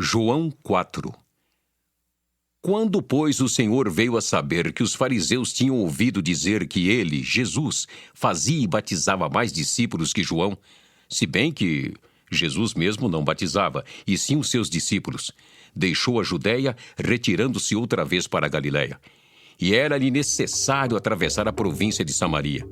João 4. Quando, pois, o Senhor veio a saber que os fariseus tinham ouvido dizer que ele, Jesus, fazia e batizava mais discípulos que João, se bem que Jesus mesmo não batizava, e sim os seus discípulos, deixou a Judéia, retirando-se outra vez para a Galiléia. E era-lhe necessário atravessar a província de Samaria.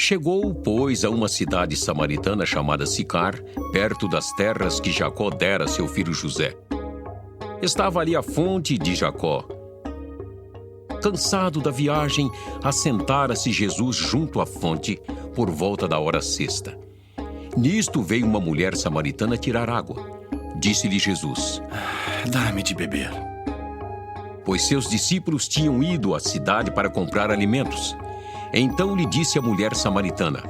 Chegou, pois, a uma cidade samaritana chamada Sicar, perto das terras que Jacó dera a seu filho José. Estava ali a fonte de Jacó. Cansado da viagem, assentara-se Jesus junto à fonte, por volta da hora sexta. Nisto veio uma mulher samaritana tirar água. Disse-lhe Jesus: Dá-me de beber. Pois seus discípulos tinham ido à cidade para comprar alimentos. Então lhe disse a mulher samaritana: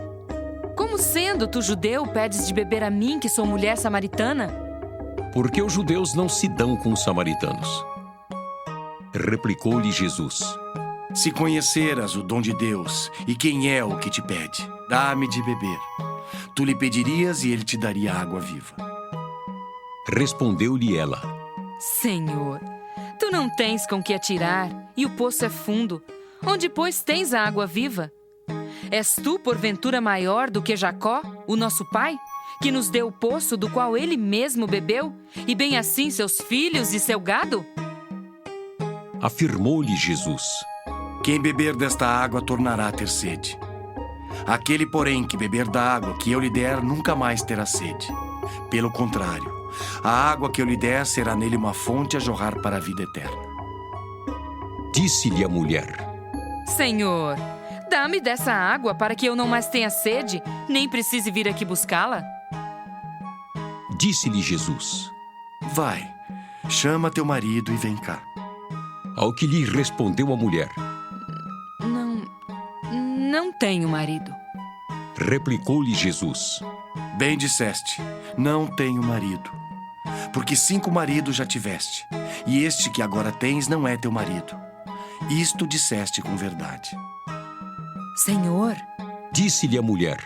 Como sendo tu judeu, pedes de beber a mim, que sou mulher samaritana? Porque os judeus não se dão com os samaritanos. Replicou-lhe Jesus: Se conheceras o dom de Deus e quem é o que te pede, dá-me de beber. Tu lhe pedirias e ele te daria água viva. Respondeu-lhe ela: Senhor, tu não tens com que atirar, e o poço é fundo. Onde, pois, tens a água viva? És tu, porventura, maior do que Jacó, o nosso pai, que nos deu o poço do qual ele mesmo bebeu, e bem assim seus filhos e seu gado? Afirmou-lhe Jesus: Quem beber desta água tornará a ter sede. Aquele, porém, que beber da água que eu lhe der, nunca mais terá sede. Pelo contrário, a água que eu lhe der será nele uma fonte a jorrar para a vida eterna. Disse-lhe a mulher: Senhor, dá-me dessa água para que eu não mais tenha sede, nem precise vir aqui buscá-la. Disse-lhe Jesus: Vai, chama teu marido e vem cá. Ao que lhe respondeu a mulher: Não tenho marido. Replicou-lhe Jesus: Bem disseste, não tenho marido. Porque 5 maridos já tiveste, e este que agora tens não é teu marido. Isto disseste com verdade. Senhor, disse-lhe a mulher: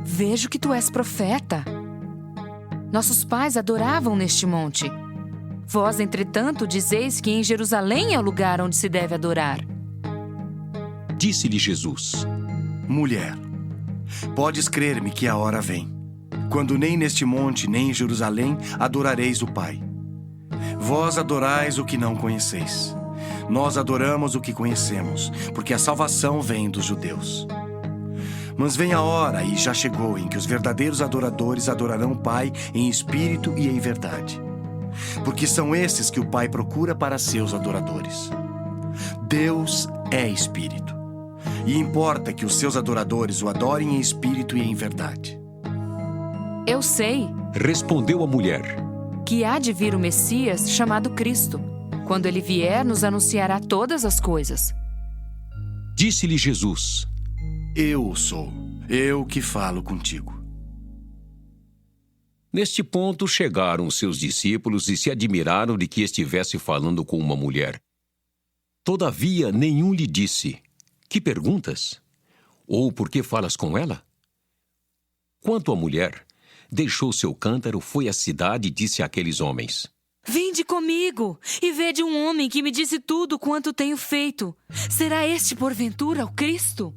vejo que tu és profeta. Nossos pais adoravam neste monte. Vós, entretanto, dizeis que em Jerusalém é o lugar onde se deve adorar. Disse-lhe Jesus: Mulher, podes crer-me que a hora vem, quando nem neste monte nem em Jerusalém adorareis o Pai. Vós adorais o que não conheceis. Nós adoramos o que conhecemos, porque a salvação vem dos judeus. Mas vem a hora, e já chegou, em que os verdadeiros adoradores adorarão o Pai em espírito e em verdade. Porque são esses que o Pai procura para seus adoradores. Deus é espírito, e importa que os seus adoradores o adorem em espírito e em verdade. Eu sei, respondeu a mulher, que há de vir o Messias chamado Cristo. Quando ele vier, nos anunciará todas as coisas. Disse-lhe Jesus: Eu sou, eu que falo contigo. Neste ponto chegaram seus discípulos e se admiraram de que estivesse falando com uma mulher. Todavia, nenhum lhe disse: Que perguntas? Ou por que falas com ela? Quanto à mulher, deixou seu cântaro, foi à cidade e disse àqueles homens: Vinde comigo e vede um homem que me disse tudo quanto tenho feito. Será este, porventura, o Cristo?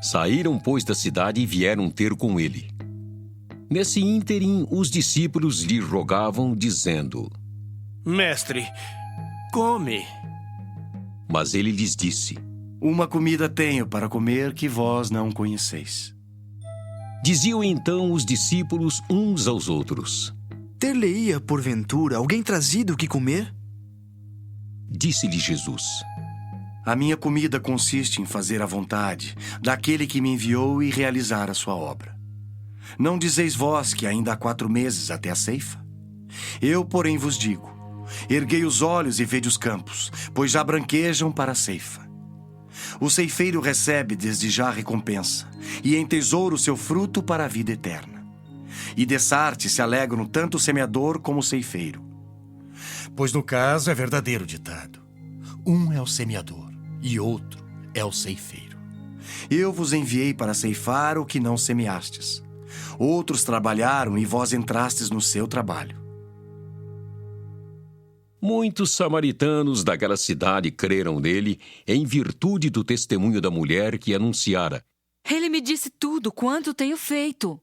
Saíram, pois, da cidade e vieram ter com ele. Nesse ínterim, os discípulos lhe rogavam, dizendo: Mestre, come. Mas ele lhes disse: Uma comida tenho para comer que vós não conheceis. Diziam então os discípulos uns aos outros: Ter-lhe-ia, porventura, alguém trazido o que comer? Disse-lhe Jesus: A minha comida consiste em fazer a vontade daquele que me enviou e realizar a sua obra. Não dizeis vós que ainda há 4 meses até a ceifa? Eu, porém, vos digo: erguei os olhos e vede os campos, pois já branquejam para a ceifa. O ceifeiro recebe desde já a recompensa, e entesoura o seu fruto para a vida eterna. E dessa arte se alegram tanto o semeador como o ceifeiro. Pois no caso é verdadeiro ditado: um é o semeador, e outro é o ceifeiro. Eu vos enviei para ceifar o que não semeastes. Outros trabalharam e vós entrastes no seu trabalho. Muitos samaritanos daquela cidade creram nele em virtude do testemunho da mulher que anunciara. Ele me disse tudo quanto tenho feito.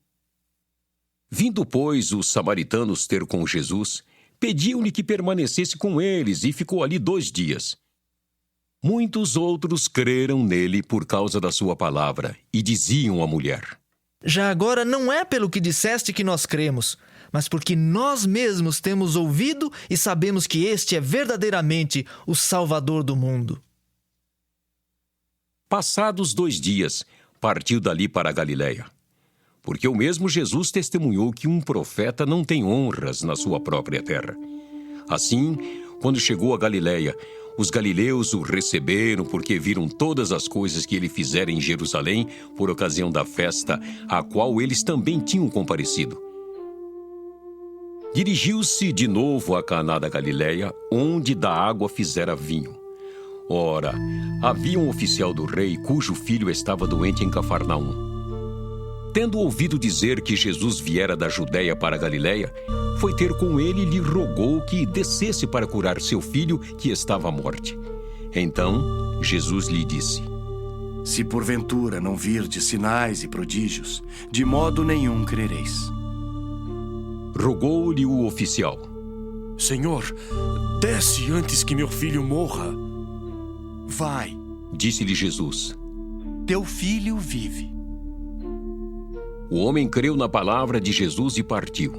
Vindo, pois, os samaritanos ter com Jesus, pediam-lhe que permanecesse com eles e ficou ali 2 dias. Muitos outros creram nele por causa da sua palavra e diziam à mulher: Já agora não é pelo que disseste que nós cremos, mas porque nós mesmos temos ouvido e sabemos que este é verdadeiramente o Salvador do mundo. Passados 2 dias, partiu dali para a Galiléia. Porque o mesmo Jesus testemunhou que um profeta não tem honras na sua própria terra. Assim, quando chegou a Galiléia, os galileus o receberam porque viram todas as coisas que ele fizera em Jerusalém por ocasião da festa, a qual eles também tinham comparecido. Dirigiu-se de novo a Caná da Galiléia, onde da água fizera vinho. Ora, havia um oficial do rei cujo filho estava doente em Cafarnaum. Tendo ouvido dizer que Jesus viera da Judéia para a Galiléia, foi ter com ele e lhe rogou que descesse para curar seu filho, que estava à morte. Então, Jesus lhe disse: Se porventura não virdes sinais e prodígios, de modo nenhum crereis. Rogou-lhe o oficial: Senhor, desce antes que meu filho morra. Vai, disse-lhe Jesus. teu filho vive. O homem creu na palavra de Jesus e partiu.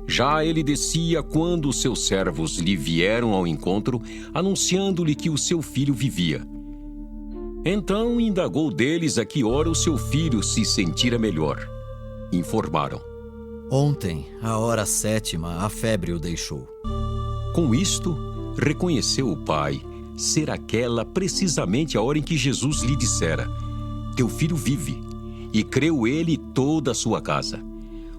Já ele descia quando os seus servos lhe vieram ao encontro, anunciando-lhe que o seu filho vivia. Então indagou deles a que hora o seu filho se sentira melhor. Informaram. Ontem, à hora 7ª, a febre o deixou. Com isto, reconheceu o pai ser aquela precisamente a hora em que Jesus lhe dissera: Teu filho vive. E creu ele e toda a sua casa.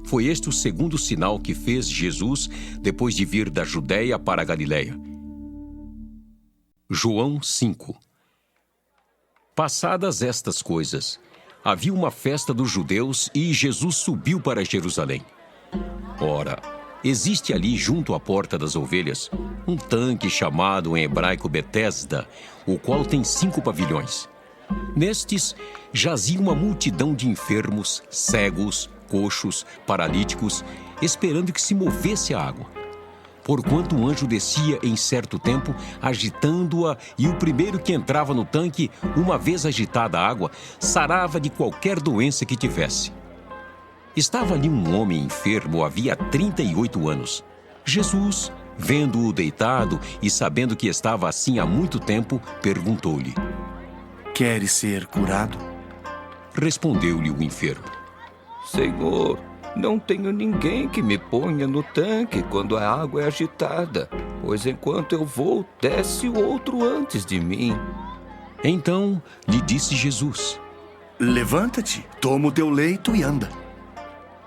Foi este o segundo sinal que fez Jesus depois de vir da Judéia para a Galiléia. João 5. Passadas estas coisas, havia uma festa dos judeus e Jesus subiu para Jerusalém. Ora, existe ali junto à porta das ovelhas um tanque chamado em hebraico Betesda, o qual tem 5 pavilhões. Nestes jazia uma multidão de enfermos, cegos, coxos, paralíticos, esperando que se movesse a água. Porquanto um anjo descia em certo tempo, agitando-a, e o primeiro que entrava no tanque, uma vez agitada a água, sarava de qualquer doença que tivesse. Estava ali um homem enfermo havia 38 anos. Jesus, vendo-o deitado e sabendo que estava assim há muito tempo, perguntou-lhe: Queres ser curado? Respondeu-lhe o enfermo: Senhor, não tenho ninguém que me ponha no tanque quando a água é agitada, pois enquanto eu vou, desce o outro antes de mim. Então lhe disse Jesus: Levanta-te, toma o teu leito e anda.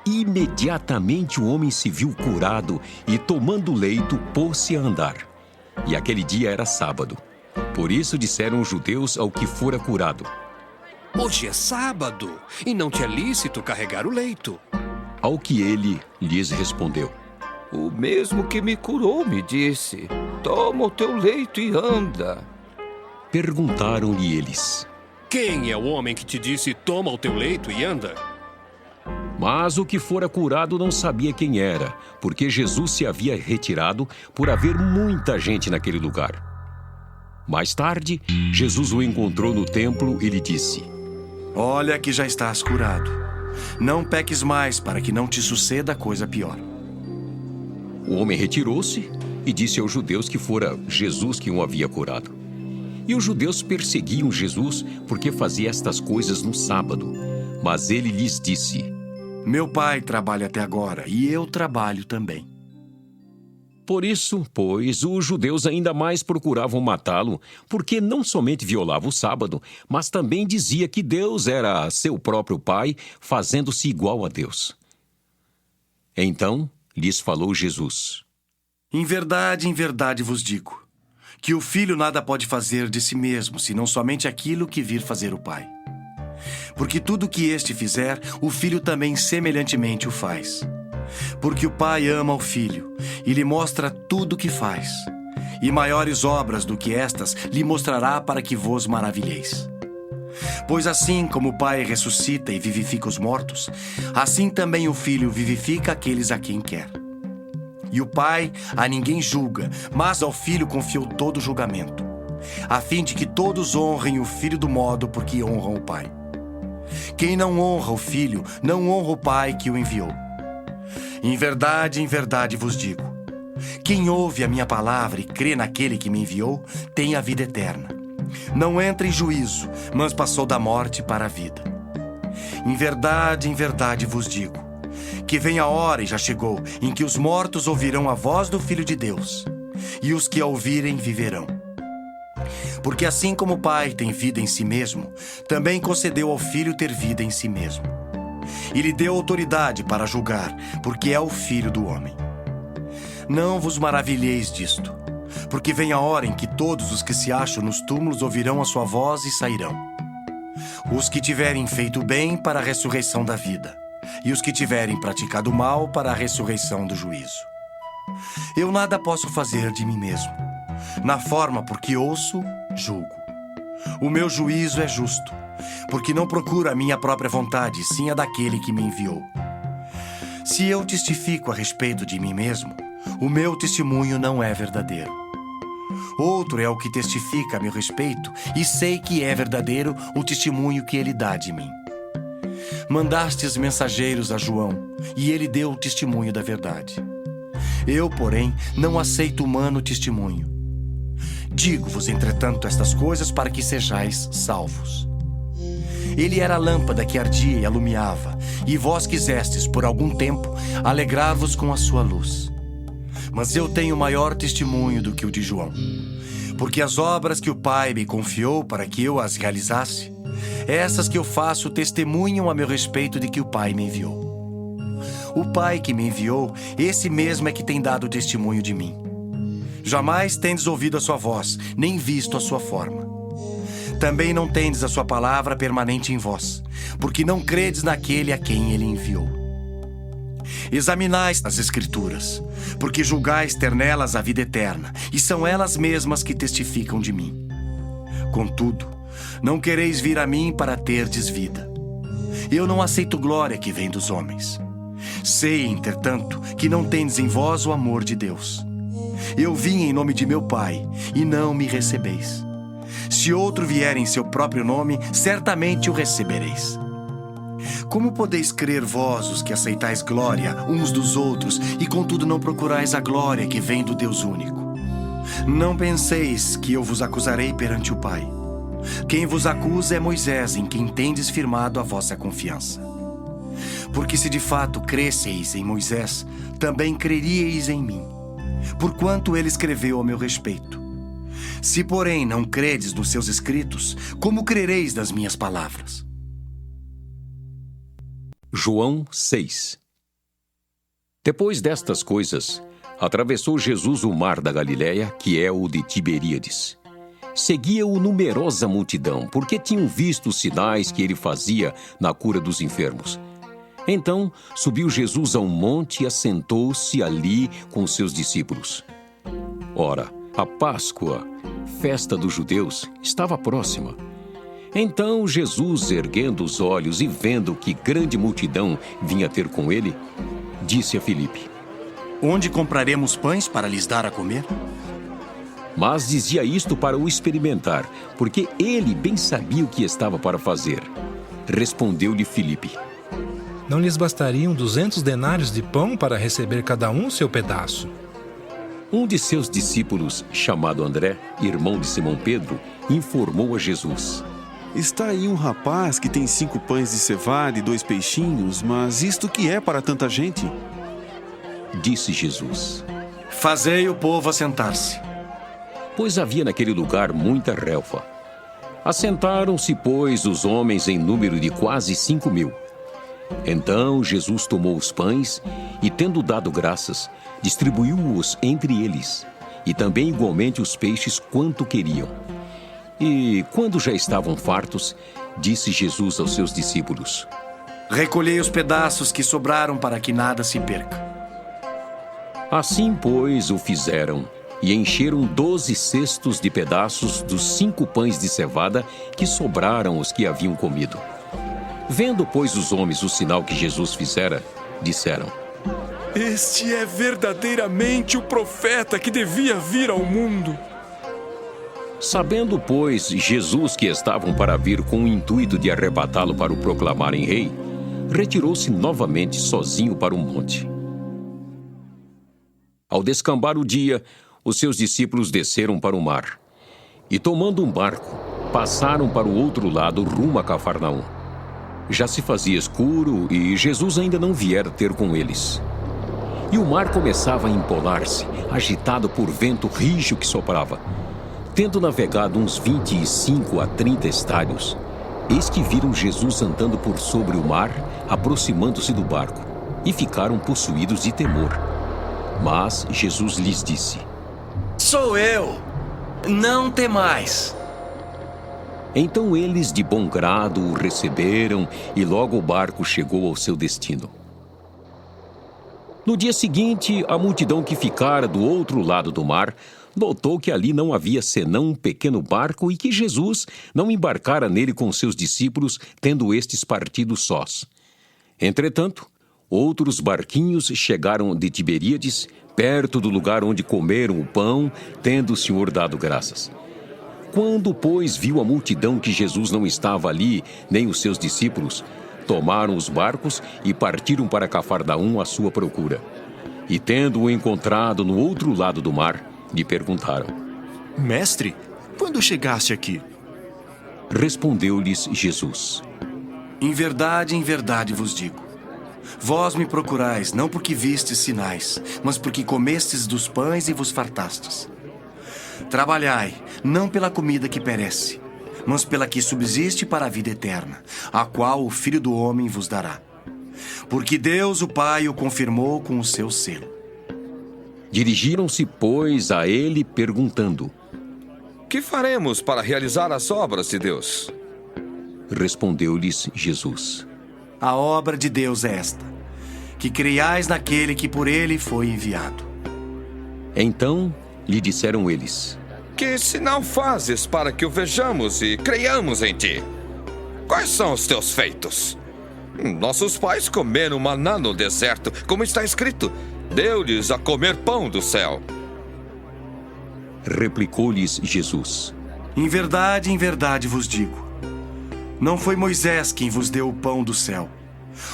Imediatamente o homem se viu curado e, tomando o leito, pôs-se a andar. E aquele dia era sábado. Por isso disseram os judeus ao que fora curado: Hoje é sábado e não te é lícito carregar o leito. Ao que ele lhes respondeu: O mesmo que me curou me disse: Toma o teu leito e anda. Perguntaram-lhe eles: Quem é o homem que te disse: Toma o teu leito e anda? Mas o que fora curado não sabia quem era, porque Jesus se havia retirado por haver muita gente naquele lugar. Mais tarde, Jesus o encontrou no templo e lhe disse: Olha que já estás curado. Não peques mais para que não te suceda coisa pior. O homem retirou-se e disse aos judeus que fora Jesus que o havia curado. E os judeus perseguiam Jesus porque fazia estas coisas no sábado. Mas ele lhes disse: Meu pai trabalha até agora e eu trabalho também. Por isso, pois, os judeus ainda mais procuravam matá-lo, porque não somente violava o sábado, mas também dizia que Deus era seu próprio pai, fazendo-se igual a Deus. Então lhes falou Jesus: Em verdade vos digo, que o filho nada pode fazer de si mesmo, senão somente aquilo que vir fazer o pai. Porque tudo o que este fizer, o filho também semelhantemente o faz. Porque o pai ama o filho e lhe mostra tudo o que faz, e maiores obras do que estas lhe mostrará para que vos maravilheis. Pois assim como o Pai ressuscita e vivifica os mortos, assim também o Filho vivifica aqueles a quem quer. E o Pai a ninguém julga, mas ao Filho confiou todo o julgamento, a fim de que todos honrem o Filho do modo por que honram o Pai. Quem não honra o Filho, não honra o Pai que o enviou. Em verdade vos digo: quem ouve a minha palavra e crê naquele que me enviou, tem a vida eterna. Não entra em juízo, mas passou da morte para a vida. Em verdade vos digo, que vem a hora, e já chegou, em que os mortos ouvirão a voz do Filho de Deus, e os que a ouvirem viverão. Porque assim como o Pai tem vida em si mesmo, também concedeu ao Filho ter vida em si mesmo. E lhe deu autoridade para julgar, porque é o Filho do homem. Não vos maravilheis disto, porque vem a hora em que todos os que se acham nos túmulos ouvirão a sua voz e sairão. Os que tiverem feito bem para a ressurreição da vida, e os que tiverem praticado mal para a ressurreição do juízo. Eu nada posso fazer de mim mesmo. Na forma por que ouço, julgo. O meu juízo é justo, porque não procuro a minha própria vontade, sim a daquele que me enviou. Se eu testifico a respeito de mim mesmo, o meu testemunho não é verdadeiro. Outro é o que testifica a meu respeito, e sei que é verdadeiro o testemunho que ele dá de mim. Mandastes mensageiros a João, e ele deu o testemunho da verdade. Eu, porém, não aceito humano testemunho. Digo-vos, entretanto, estas coisas para que sejais salvos. Ele era a lâmpada que ardia e alumiava, e vós quisestes, por algum tempo, alegrar-vos com a sua luz. Mas eu tenho maior testemunho do que o de João, porque as obras que o Pai me confiou para que eu as realizasse, essas que eu faço testemunham a meu respeito de que o Pai me enviou. O Pai que me enviou, esse mesmo é que tem dado testemunho de mim. Jamais tendes ouvido a sua voz, nem visto a sua forma. Também não tendes a sua palavra permanente em vós, porque não credes naquele a quem ele enviou. Examinais as Escrituras, porque julgais ter nelas a vida eterna, e são elas mesmas que testificam de mim. Contudo, não quereis vir a mim para terdes vida. Eu não aceito glória que vem dos homens. Sei, entretanto, que não tendes em vós o amor de Deus. Eu vim em nome de meu Pai, e não me recebeis. Se outro vier em seu próprio nome, certamente o recebereis. Como podeis crer vós, os que aceitais glória uns dos outros, e contudo não procurais a glória que vem do Deus único? Não penseis que eu vos acusarei perante o Pai. Quem vos acusa é Moisés, em quem tendes firmado a vossa confiança. Porque se de fato cresceis em Moisés, também creríeis em mim, porquanto ele escreveu a meu respeito. Se, porém, não credes nos seus escritos, como crereis nas minhas palavras? João 6. Depois destas coisas, atravessou Jesus o mar da Galiléia, que é o de Tiberíades. Seguia-o numerosa multidão, porque tinham visto os sinais que ele fazia na cura dos enfermos. Então, subiu Jesus a um monte e assentou-se ali com seus discípulos. Ora, a Páscoa, festa dos judeus, estava próxima. Então Jesus, erguendo os olhos e vendo que grande multidão vinha ter com ele, disse a Filipe: Onde compraremos pães para lhes dar a comer? Mas dizia isto para o experimentar, porque ele bem sabia o que estava para fazer. Respondeu-lhe Filipe: Não lhes bastariam 200 denários de pão para receber cada um seu pedaço? Um de seus discípulos, chamado André, irmão de Simão Pedro, informou a Jesus: Está aí um rapaz que tem 5 pães de cevada e 2 peixinhos, mas isto que é para tanta gente? Disse Jesus: Fazei o povo assentar-se. Pois havia naquele lugar muita relva. Assentaram-se, pois, os homens em número de quase 5.000. Então Jesus tomou os pães e, tendo dado graças, distribuiu-os entre eles, e também igualmente os peixes quanto queriam. E, quando já estavam fartos, disse Jesus aos seus discípulos: Recolhei os pedaços que sobraram para que nada se perca. Assim, pois, o fizeram, e encheram 12 cestos de pedaços dos 5 pães de cevada que sobraram os que haviam comido. Vendo, pois, os homens o sinal que Jesus fizera, disseram: Este é verdadeiramente o profeta que devia vir ao mundo. Sabendo, pois, Jesus que estavam para vir com o intuito de arrebatá-lo para o proclamarem rei, retirou-se novamente sozinho para um monte. Ao descambar o dia, os seus discípulos desceram para o mar e, tomando um barco, passaram para o outro lado rumo a Cafarnaum. Já se fazia escuro e Jesus ainda não viera ter com eles. E o mar começava a empolar-se, agitado por vento rijo que soprava. Tendo navegado uns 25 a 30 estádios, eis que viram Jesus andando por sobre o mar, aproximando-se do barco, e ficaram possuídos de temor. Mas Jesus lhes disse: Sou eu, não temais. Então eles de bom grado o receberam, e logo o barco chegou ao seu destino. No dia seguinte, a multidão que ficara do outro lado do mar notou que ali não havia senão um pequeno barco e que Jesus não embarcara nele com seus discípulos, tendo estes partido sós. Entretanto, outros barquinhos chegaram de Tiberíades, perto do lugar onde comeram o pão, tendo o Senhor dado graças. Quando, pois, viu a multidão que Jesus não estava ali, nem os seus discípulos, tomaram os barcos e partiram para Cafarnaum à sua procura. E tendo-o encontrado no outro lado do mar, lhe perguntaram: Mestre, quando chegaste aqui? Respondeu-lhes Jesus: em verdade vos digo, vós me procurais não porque vistes sinais, mas porque comestes dos pães e vos fartastes. Trabalhai, não pela comida que perece, mas pela que subsiste para a vida eterna, a qual o Filho do Homem vos dará. Porque Deus, o Pai, o confirmou com o seu selo. Dirigiram-se, pois, a ele, perguntando: Que faremos para realizar as obras de Deus? Respondeu-lhes Jesus: A obra de Deus é esta, que creiais naquele que por ele foi enviado. Então lhe disseram eles: Que sinal fazes para que o vejamos e creiamos em ti? Quais são os teus feitos? Nossos pais comeram maná no deserto, como está escrito: deu-lhes a comer pão do céu. Replicou-lhes Jesus: em verdade vos digo, não foi Moisés quem vos deu o pão do céu.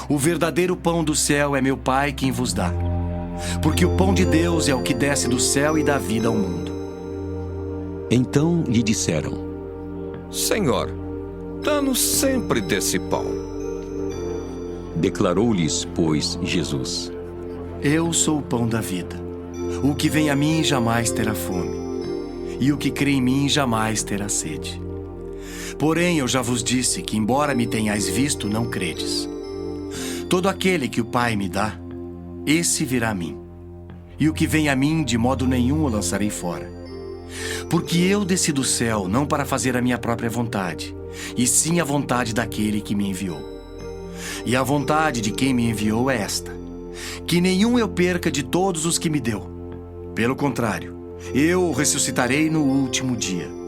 O verdadeiro pão do céu é meu Pai quem vos dá. Porque o pão de Deus é o que desce do céu e dá vida ao mundo. Então lhe disseram: Senhor, dá-nos sempre desse pão. Declarou-lhes, pois, Jesus: Eu sou o pão da vida. O que vem a mim jamais terá fome, e o que crê em mim jamais terá sede. Porém, eu já vos disse que, embora me tenhais visto, não credes. Todo aquele que o Pai me dá, esse virá a mim. E o que vem a mim, de modo nenhum o lançarei fora. Porque eu desci do céu não para fazer a minha própria vontade, e sim a vontade daquele que me enviou. E a vontade de quem me enviou é esta: que nenhum eu perca de todos os que me deu. Pelo contrário, eu o ressuscitarei no último dia.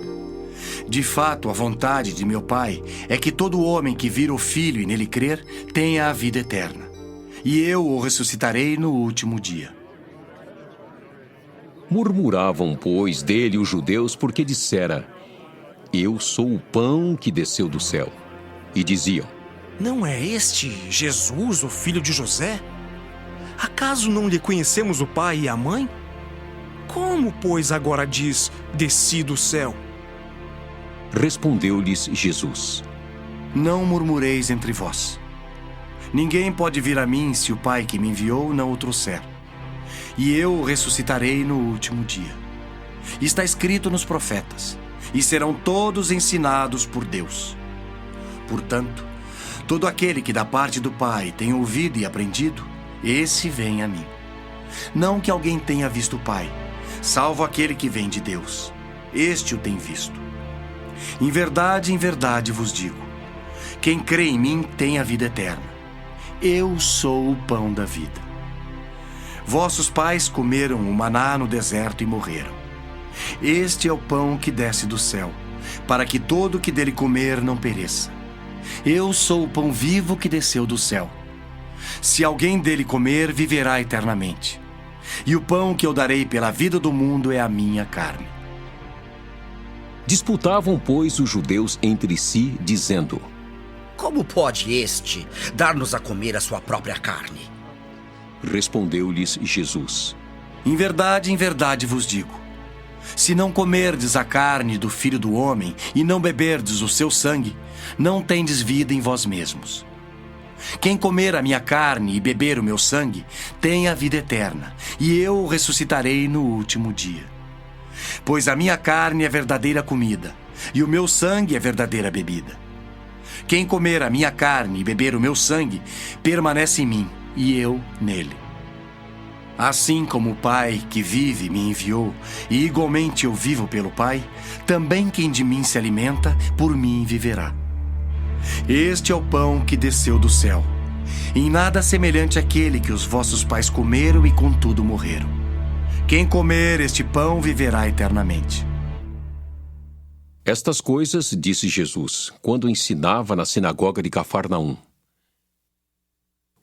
De fato, a vontade de meu Pai é que todo homem que vir o Filho e nele crer tenha a vida eterna. E eu o ressuscitarei no último dia. Murmuravam, pois, dele os judeus, porque dissera: Eu sou o pão que desceu do céu. E diziam: Não é este Jesus, o filho de José? Acaso não lhe conhecemos o pai e a mãe? Como, pois, agora diz: desci do céu? Respondeu-lhes Jesus: Não murmureis entre vós. Ninguém pode vir a mim se o Pai que me enviou não o trouxer. E eu o ressuscitarei no último dia. Está escrito nos profetas: e serão todos ensinados por Deus. Portanto, todo aquele que da parte do Pai tem ouvido e aprendido, esse vem a mim. Não que alguém tenha visto o Pai, salvo aquele que vem de Deus. Este o tem visto. Em verdade vos digo: quem crê em mim tem a vida eterna. Eu sou o pão da vida. Vossos pais comeram o maná no deserto e morreram. Este é o pão que desce do céu, para que todo o que dele comer não pereça. Eu sou o pão vivo que desceu do céu. Se alguém dele comer, viverá eternamente. E o pão que eu darei pela vida do mundo é a minha carne. Disputavam, pois, os judeus entre si, dizendo: Como pode este dar-nos a comer a sua própria carne? Respondeu-lhes Jesus: em verdade vos digo, se não comerdes a carne do Filho do Homem e não beberdes o seu sangue, não tendes vida em vós mesmos. Quem comer a minha carne e beber o meu sangue, tem a vida eterna, e eu o ressuscitarei no último dia. Pois a minha carne é verdadeira comida, e o meu sangue é verdadeira bebida. Quem comer a minha carne e beber o meu sangue, permanece em mim, e eu nele. Assim como o Pai que vive me enviou, e igualmente eu vivo pelo Pai, também quem de mim se alimenta, por mim viverá. Este é o pão que desceu do céu, em nada semelhante àquele que os vossos pais comeram e contudo morreram. Quem comer este pão viverá eternamente. Estas coisas disse Jesus, quando ensinava na sinagoga de Cafarnaum.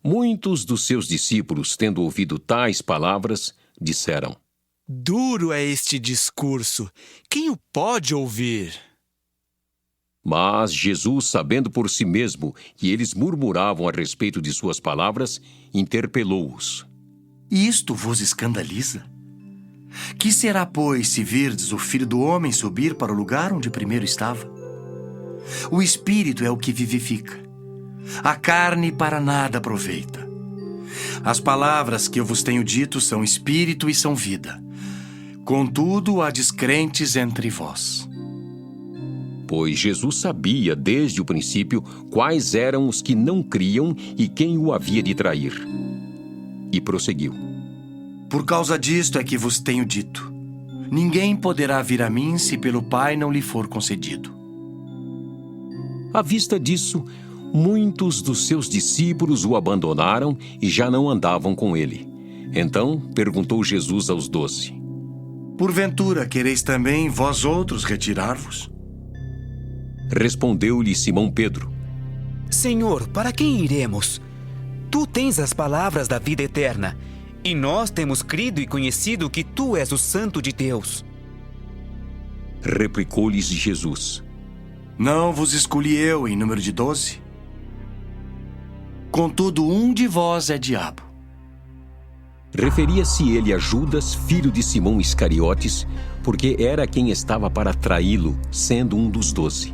Muitos dos seus discípulos, tendo ouvido tais palavras, disseram: Duro é este discurso. Quem o pode ouvir? Mas Jesus, sabendo por si mesmo que eles murmuravam a respeito de suas palavras, interpelou-os: Isto vos escandaliza? Que será, pois, se virdes o Filho do Homem subir para o lugar onde primeiro estava? O Espírito é o que vivifica. A carne para nada aproveita. As palavras que eu vos tenho dito são espírito e são vida. Contudo, há descrentes entre vós. Pois Jesus sabia desde o princípio quais eram os que não criam e quem o havia de trair. E prosseguiu: Por causa disto é que vos tenho dito: ninguém poderá vir a mim se pelo Pai não lhe for concedido. À vista disso, muitos dos seus discípulos o abandonaram e já não andavam com ele. Então perguntou Jesus aos 12: Porventura quereis também vós outros retirar-vos? Respondeu-lhe Simão Pedro: Senhor, para quem iremos? Tu tens as palavras da vida eterna, e nós temos crido e conhecido que tu és o Santo de Deus. Replicou-lhes Jesus: Não vos escolhi eu em número de 12? Contudo, um de vós é diabo. Referia-se ele a Judas, filho de Simão Iscariotes, porque era quem estava para traí-lo, sendo um dos 12.